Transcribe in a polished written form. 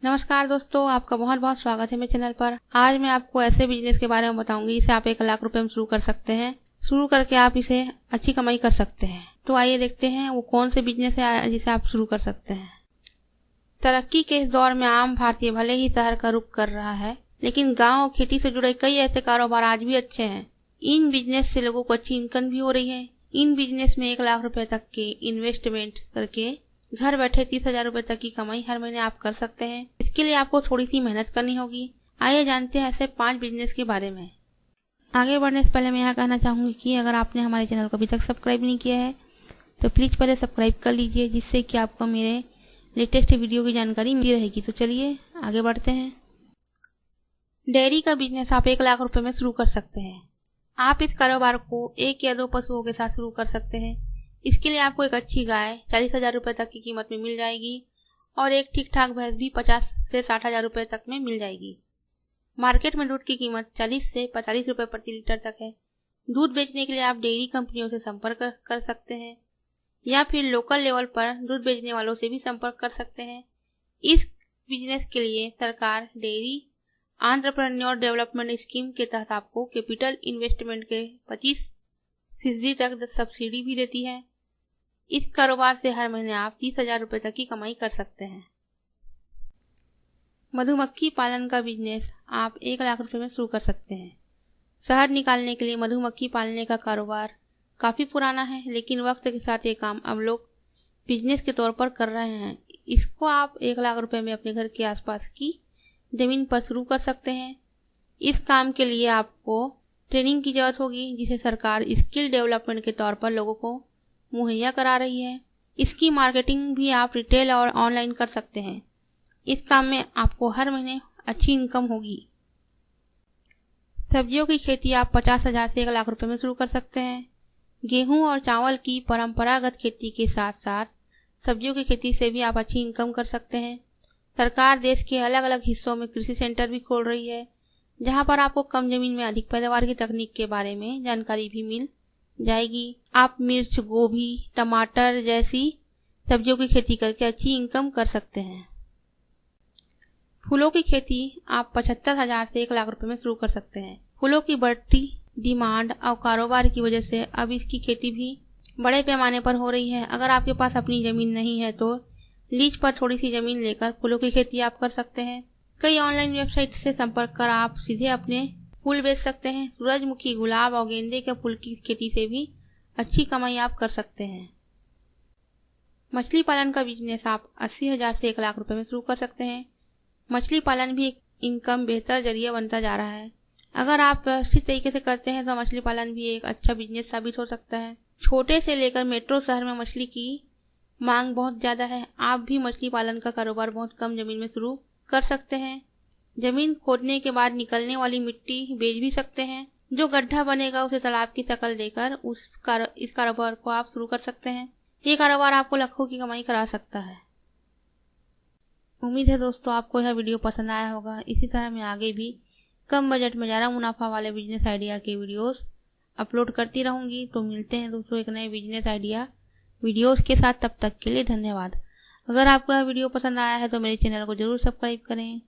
नमस्कार दोस्तों, आपका बहुत बहुत स्वागत है मेरे चैनल पर। आज मैं आपको ऐसे बिजनेस के बारे में बताऊंगी जिसे आप 1 लाख रुपए में शुरू कर सकते हैं। शुरू करके आप इसे अच्छी कमाई कर सकते हैं। तो आइए देखते हैं वो कौन से बिजनेस है जिसे आप शुरू कर सकते हैं। तरक्की के इस दौर में आम भारतीय भले ही शहर का रुख कर रहा है, लेकिन गाँव और खेती से जुड़े कई ऐसे कारोबार आज भी अच्छे हैं। इन बिजनेस से लोगों को अच्छी इनकम भी हो रही है। इन बिजनेस में 1 लाख रुपए तक के इन्वेस्टमेंट करके घर बैठे 30,000 रुपए तक की कमाई हर महीने आप कर सकते हैं। इसके लिए आपको थोड़ी सी मेहनत करनी होगी। आइए जानते हैं ऐसे 5 बिजनेस के बारे में। आगे बढ़ने से पहले मैं यह कहना चाहूंगी कि अगर आपने हमारे चैनल को अभी तक सब्सक्राइब नहीं किया है तो प्लीज पहले सब्सक्राइब कर लीजिए, जिससे कि आपको मेरे लेटेस्ट वीडियो की जानकारी मिलती रहेगी। तो चलिए आगे बढ़ते हैं। डेयरी का बिजनेस आप 1 लाख रुपए में शुरू कर सकते हैं। आप इस कारोबार को 1 या 2 पशुओं के साथ शुरू कर सकते हैं। इसके लिए आपको एक अच्छी गाय 40,000 रुपए तक की कीमत में मिल जाएगी और एक ठीक ठाक भैंस भी 50 से 60,000 रुपए तक में मिल जाएगी। मार्केट में दूध की कीमत 40 से 45 रुपए प्रति लीटर तक है। दूध बेचने के लिए आप डेयरी कंपनियों से संपर्क कर सकते हैं या फिर लोकल लेवल पर दूध बेचने वालों से भी संपर्क कर सकते हैं। इस बिजनेस के लिए सरकार डेयरी एंटरप्रेन्योर डेवलपमेंट स्कीम के तहत आपको कैपिटल इन्वेस्टमेंट के 25% तक सब्सिडी भी देती है। इस कारोबार से हर महीने आप 30,000 रुपए तक की कमाई कर सकते हैं। मधुमक्खी पालन का बिजनेस आप 1 लाख रुपए में शुरू कर सकते हैं। शहद निकालने के लिए मधुमक्खी पालने का कारोबार काफी पुराना है, लेकिन वक्त के साथ ये काम अब लोग बिजनेस के तौर पर कर रहे हैं। इसको आप 1 लाख रुपए में अपने घर के आसपास की जमीन पर शुरू कर सकते हैं। इस काम के लिए आपको ट्रेनिंग की जरूरत होगी, जिसे सरकार स्किल डेवलपमेंट के तौर पर लोगों को मुहैया करा रही है। इसकी मार्केटिंग भी आप रिटेल और ऑनलाइन कर सकते हैं। इस काम में आपको हर महीने अच्छी इनकम होगी। सब्जियों की खेती आप 50,000 से 1 लाख रुपए में शुरू कर सकते हैं। गेहूं और चावल की परंपरागत खेती के साथ साथ सब्जियों की खेती से भी आप अच्छी इनकम कर सकते हैं। सरकार देश के अलग अलग हिस्सों में कृषि सेंटर भी खोल रही है, जहां पर आपको कम जमीन में अधिक पैदावार की तकनीक के बारे में जानकारी भी मिल जाएगी। आप मिर्च, गोभी, टमाटर जैसी सब्जियों की खेती करके अच्छी इनकम कर सकते हैं। फूलों की खेती आप 75,000 से 1 लाख रुपए में शुरू कर सकते हैं। फूलों की बढ़ती डिमांड और कारोबार की वजह से अब इसकी खेती भी बड़े पैमाने पर हो रही है। अगर आपके पास अपनी जमीन नहीं है तो लीज पर थोड़ी सी जमीन लेकर फूलों की खेती आप कर सकते हैं। कई ऑनलाइन वेबसाइट से संपर्क कर आप सीधे अपने फूल बेच सकते हैं। सूरजमुखी, गुलाब और गेंदे के फूल की खेती से भी अच्छी कमाई आप कर सकते हैं। मछली पालन का बिजनेस आप 80,000 से 1 लाख रुपए में शुरू कर सकते हैं। मछली पालन भी एक इनकम बेहतर जरिया बनता जा रहा है। अगर आप व्यवस्थित तरीके से करते हैं तो मछली पालन भी एक अच्छा बिजनेस साबित हो सकता है। छोटे से लेकर मेट्रो शहर में मछली की मांग बहुत ज्यादा है। आप भी मछली पालन का कारोबार बहुत कम जमीन में शुरू कर सकते हैं। जमीन खोदने के बाद निकलने वाली मिट्टी बेच भी सकते हैं। जो गड्ढा बनेगा उसे तालाब की शक्ल देकर इस कारोबार को आप शुरू कर सकते हैं। ये कारोबार आपको लाखों की कमाई करा सकता है। उम्मीद है दोस्तों आपको यह वीडियो पसंद आया होगा। इसी तरह मैं आगे भी कम बजट में ज़्यादा मुनाफा वाले बिजनेस आइडिया के वीडियोस अपलोड करती रहूंगी। तो मिलते हैं दोस्तों एक नए बिजनेस आइडिया वीडियोस के साथ। तब तक के लिए धन्यवाद। अगर आपको यह वीडियो पसंद आया है तो मेरे चैनल को जरूर सब्सक्राइब करें।